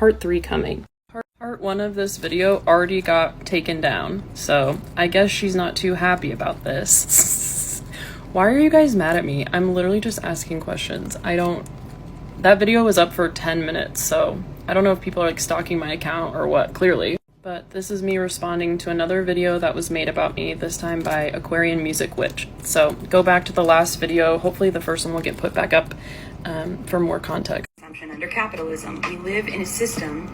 Part 3 coming. Part 1 of this video already got taken down, so I guess she's not too happy about this. Why are you guys mad at me? I'm literally just asking questions. That video was up for 10 minutes, so I don't know if people are like stalking my account or what, clearly. But this is me responding to another video that was made about me, this time by AquarianMusicWitch. So go back to the last video. Hopefully the first one will get put back up for more context. Under capitalism, we live in a system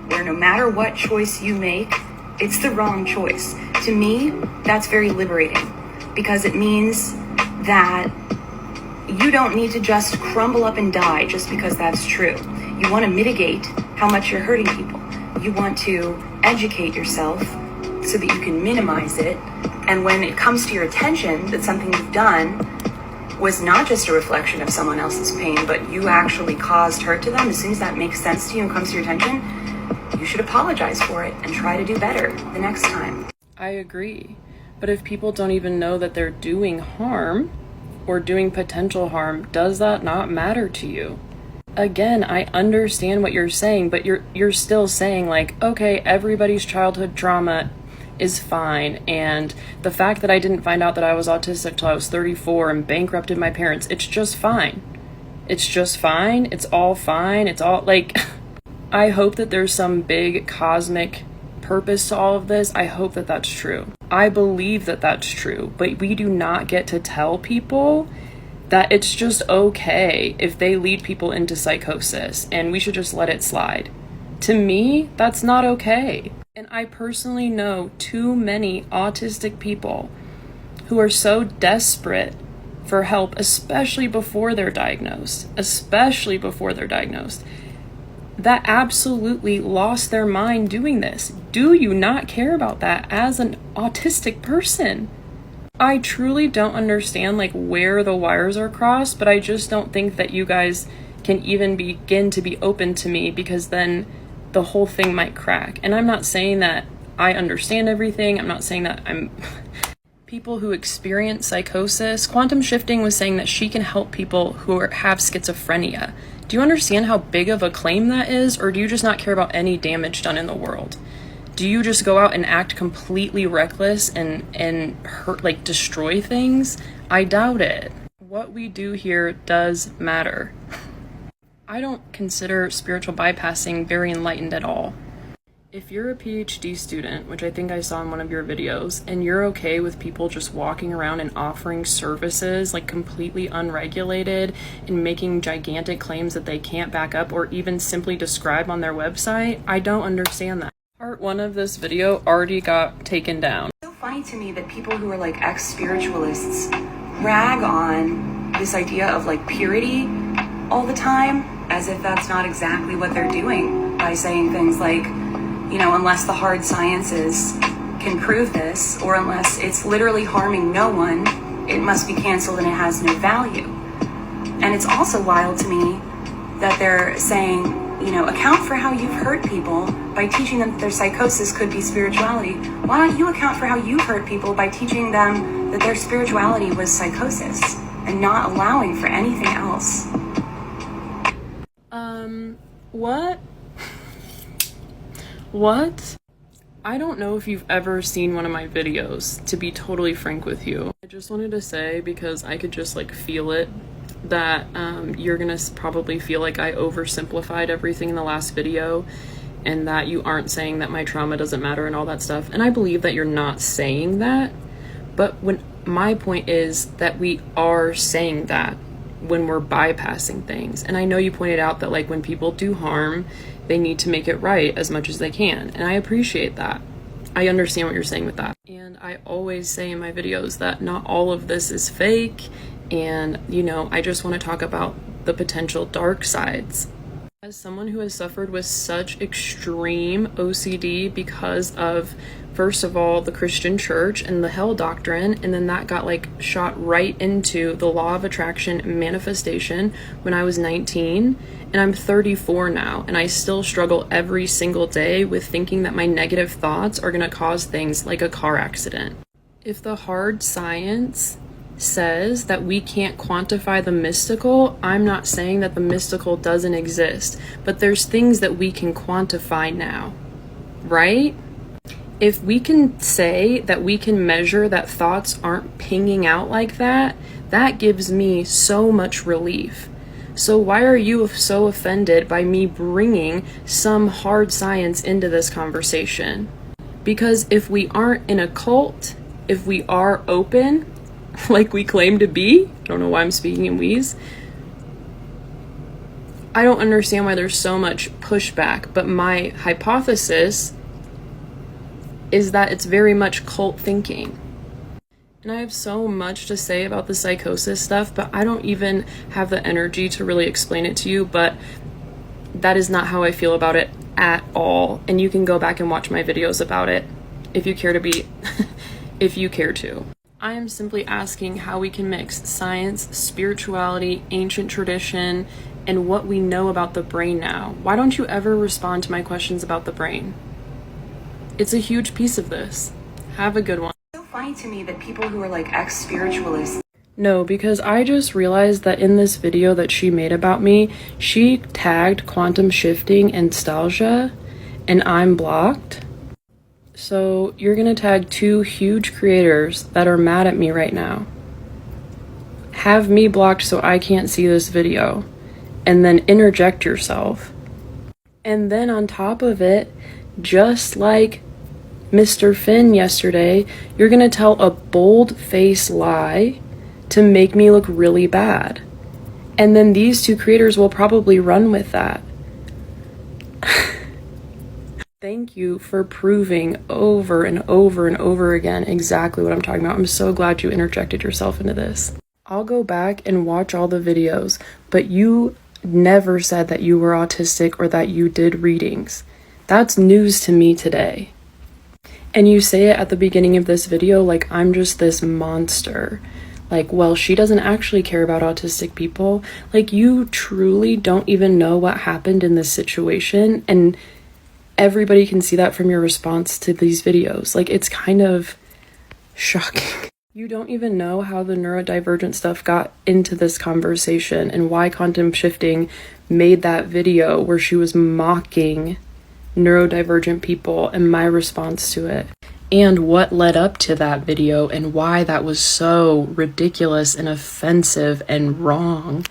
where no matter what choice you make, it's the wrong choice. To me, that's very liberating because it means that you don't need to just crumble up and die just because that's true. You want to mitigate how much you're hurting people. You want to educate yourself so that you can minimize it. And when it comes to your attention that something you've done was not just a reflection of someone else's pain, but you actually caused hurt to them, as soon as that makes sense to you and comes to your attention, you should apologize for it and try to do better the next time. I agree. But if people don't even know that they're doing harm or doing potential harm, does that not matter to you? Again, I understand what you're saying, but you're still saying like, okay, everybody's childhood trauma is fine, and the fact that I didn't find out that I was autistic till I was 34 and bankrupted my parents, it's just fine. It's just fine. It's all fine. It's all like, I hope that there's some big cosmic purpose to all of this. I hope that that's true. I believe that that's true, but we do not get to tell people that it's just okay if they lead people into psychosis and we should just let it slide. To me, that's not okay. And I personally know too many autistic people who are so desperate for help, especially before they're diagnosed, that absolutely lost their mind doing this. Do you not care about that as an autistic person? I truly don't understand like where the wires are crossed, but I just don't think that you guys can even begin to be open to me, because then the whole thing might crack. And I'm not saying that I understand everything. I'm not saying that I'm... People who experience psychosis, quantum shifting was saying that she can help people who have schizophrenia. Do you understand how big of a claim that is? Or do you just not care about any damage done in the world? Do you just go out and act completely reckless and hurt, like destroy things? I doubt it. What we do here does matter. I don't consider spiritual bypassing very enlightened at all. If you're a PhD student, which I think I saw in one of your videos, and you're okay with people just walking around and offering services like completely unregulated and making gigantic claims that they can't back up or even simply describe on their website, I don't understand that. Part 1 of this video already got taken down. It's so funny to me that people who are like ex-spiritualists rag on this idea of like purity all the time, as if that's not exactly what they're doing by saying things like, you know, unless the hard sciences can prove this, or unless it's literally harming no one, it must be canceled and it has no value. And it's also wild to me that they're saying, you know, account for how you've hurt people by teaching them that their psychosis could be spirituality. Why don't you account for how you've hurt people by teaching them that their spirituality was psychosis and not allowing for anything else? What? What? I don't know if you've ever seen one of my videos, to be totally frank with you. I just wanted to say, because I could just like feel it, that you're gonna probably feel like I oversimplified everything in the last video, and that you aren't saying that my trauma doesn't matter and all that stuff. And I believe that you're not saying that, but my point is that we are saying that when we're bypassing things. And I know you pointed out that like when people do harm, they need to make it right as much as they can. And I appreciate that. I understand what you're saying with that. And I always say in my videos that not all of this is fake. And, you know, I just want to talk about the potential dark sides. As someone who has suffered with such extreme OCD because of, first of all, the Christian church and the hell doctrine, and then that got like shot right into the law of attraction manifestation when I was 19, and I'm 34 now, and I still struggle every single day with thinking that my negative thoughts are going to cause things like a car accident. If the hard science says that we can't quantify the mystical, I'm not saying that the mystical doesn't exist, but there's things that we can quantify now, right? If we can say that we can measure that thoughts aren't pinging out like that, that gives me so much relief. So why are you so offended by me bringing some hard science into this conversation? Because if we aren't in a cult, if we are open, like we claim to be, I don't know why I'm speaking in wheeze, I don't understand why there's so much pushback, but my hypothesis is that it's very much cult thinking. And I have so much to say about the psychosis stuff, but I don't even have the energy to really explain it to you, but that is not how I feel about it at all. And you can go back and watch my videos about it if you care to be, if you care to. I am simply asking how we can mix science, spirituality, ancient tradition, and what we know about the brain now. Why don't you ever respond to my questions about the brain? It's a huge piece of this. Have a good one. It's so funny to me that people who are like ex-spiritualists. No, because I just realized that in this video that she made about me, she tagged quantum shifting and nostalgia, and I'm blocked. So you're gonna tag two huge creators that are mad at me right now. Have me blocked so I can't see this video, and then interject yourself. And then on top of it, just like Mr. Finn yesterday, you're gonna tell a bold-faced lie to make me look really bad. And then these two creators will probably run with that. Thank you for proving over and over and over again exactly what I'm talking about. I'm so glad you interjected yourself into this. I'll go back and watch all the videos, but you never said that you were autistic or that you did readings. That's news to me today. And you say it at the beginning of this video like I'm just this monster. Like, well, she doesn't actually care about autistic people. Like, you truly don't even know what happened in this situation, and everybody can see that from your response to these videos. Like, it's kind of shocking. You don't even know how the neurodivergent stuff got into this conversation and why quantum shifting made that video where she was mocking neurodivergent people and my response to it. And what led up to that video and why that was so ridiculous and offensive and wrong.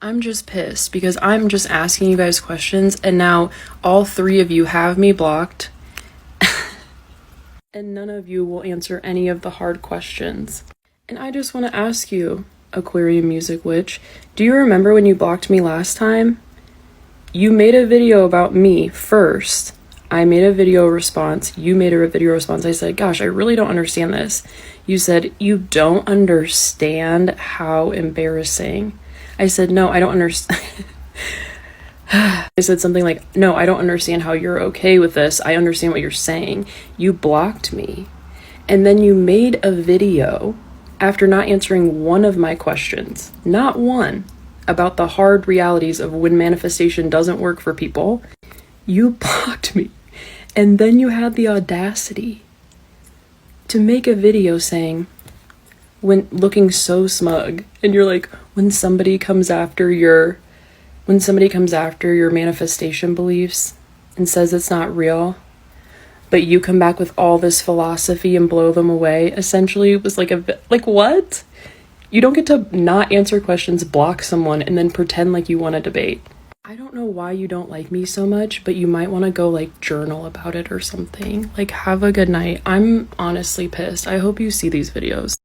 I'm just pissed because I'm just asking you guys questions and now all three of you have me blocked and none of you will answer any of the hard questions. And I just want to ask you, AquarianMusicWitch, do you remember when you blocked me last time? You made a video about me first. I made a video response. You made a video response. I said, gosh, I really don't understand this. You said, you don't understand how embarrassing. I said, no, I don't understand. I said something like, no, I don't understand how you're okay with this. I understand what you're saying. You blocked me. And then you made a video after not answering one of my questions, not one, about the hard realities of when manifestation doesn't work for people. You blocked me. And then you had the audacity to make a video saying, when looking so smug, and you're like, when somebody comes after your manifestation beliefs and says it's not real, but you come back with all this philosophy and blow them away, essentially it was like what? You don't get to not answer questions, block someone, and then pretend like you want to debate. I don't know why you don't like me so much, but you might want to go like journal about it or something. Like, have a good night. I'm honestly pissed. I hope you see these videos.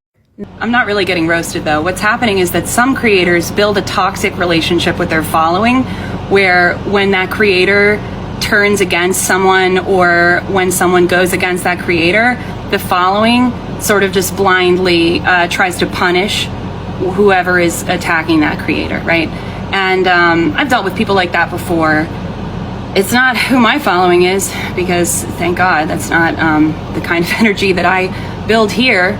I'm not really getting roasted though. What's happening is that some creators build a toxic relationship with their following where when that creator turns against someone or when someone goes against that creator, the following sort of just blindly tries to punish whoever is attacking that creator, right? And I've dealt with people like that before. It's not who my following is because, thank God, that's not the kind of energy that I build here.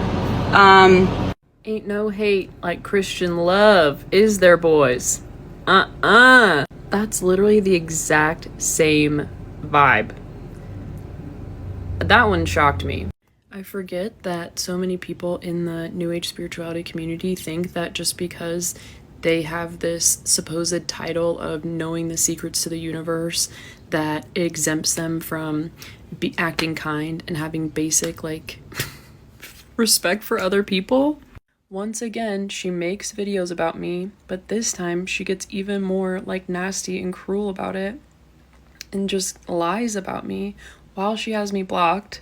Ain't no hate like Christian love, is there, boys? That's literally the exact same vibe. That one shocked me. I forget that so many people in the New Age spirituality community think that just because they have this supposed title of knowing the secrets to the universe, that it exempts them from acting kind and having basic, like, respect for other people. Once again, she makes videos about me, but this time she gets even more, like, nasty and cruel about it and just lies about me while she has me blocked.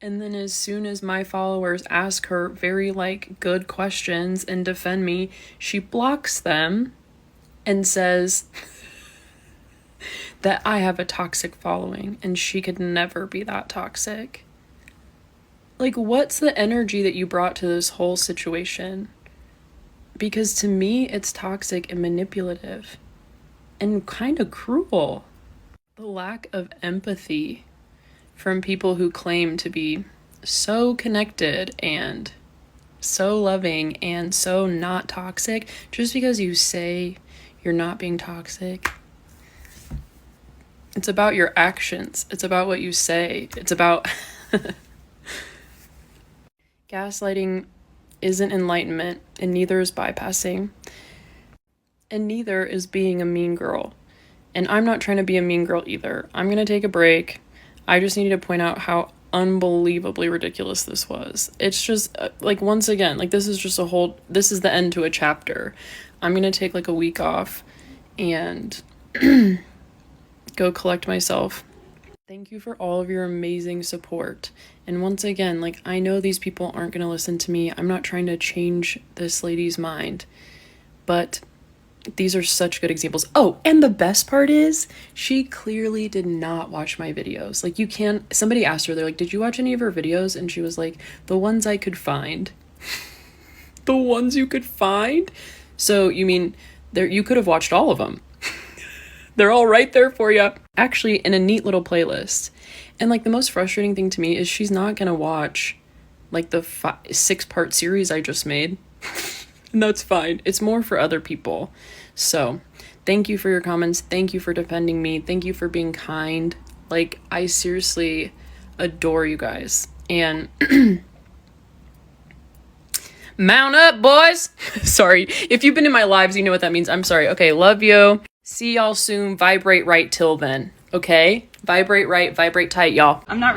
And then as soon as my followers ask her very, like, good questions and defend me, she blocks them and says that I have a toxic following and she could never be that toxic. Like, what's the energy that you brought to this whole situation? Because to me, it's toxic and manipulative and kind of cruel. The lack of empathy from people who claim to be so connected and so loving and so not toxic, just because you say you're not being toxic. It's about your actions. It's about what you say. It's about gaslighting isn't enlightenment, and neither is bypassing, and neither is being a mean girl. And I'm not trying to be a mean girl either. I'm gonna take a break. I just needed to point out how unbelievably ridiculous this was. It's just, like, once again, like, this is just this is the end to a chapter. I'm gonna take, like, a week off and go collect myself. Thank you for all of your amazing support. And once again, like, I know these people aren't gonna listen to me. I'm not trying to change this lady's mind, but these are such good examples. Oh, and the best part is she clearly did not watch my videos. Like, somebody asked her, they're like, did you watch any of her videos? And she was like, the ones I could find. The ones you could find? So you mean you could have watched all of them. They're all right there for you. Actually, in a neat little playlist. And, like, the most frustrating thing to me is she's not gonna watch, like, the 6-part series I just made. And that's fine. It's more for other people. So, thank you for your comments. Thank you for defending me. Thank you for being kind. Like, I seriously adore you guys. And mount up, boys. Sorry. If you've been in my lives, you know what that means. I'm sorry. Okay, love you. See y'all soon. Vibrate right till then. Okay? Vibrate right, vibrate tight, y'all. I'm not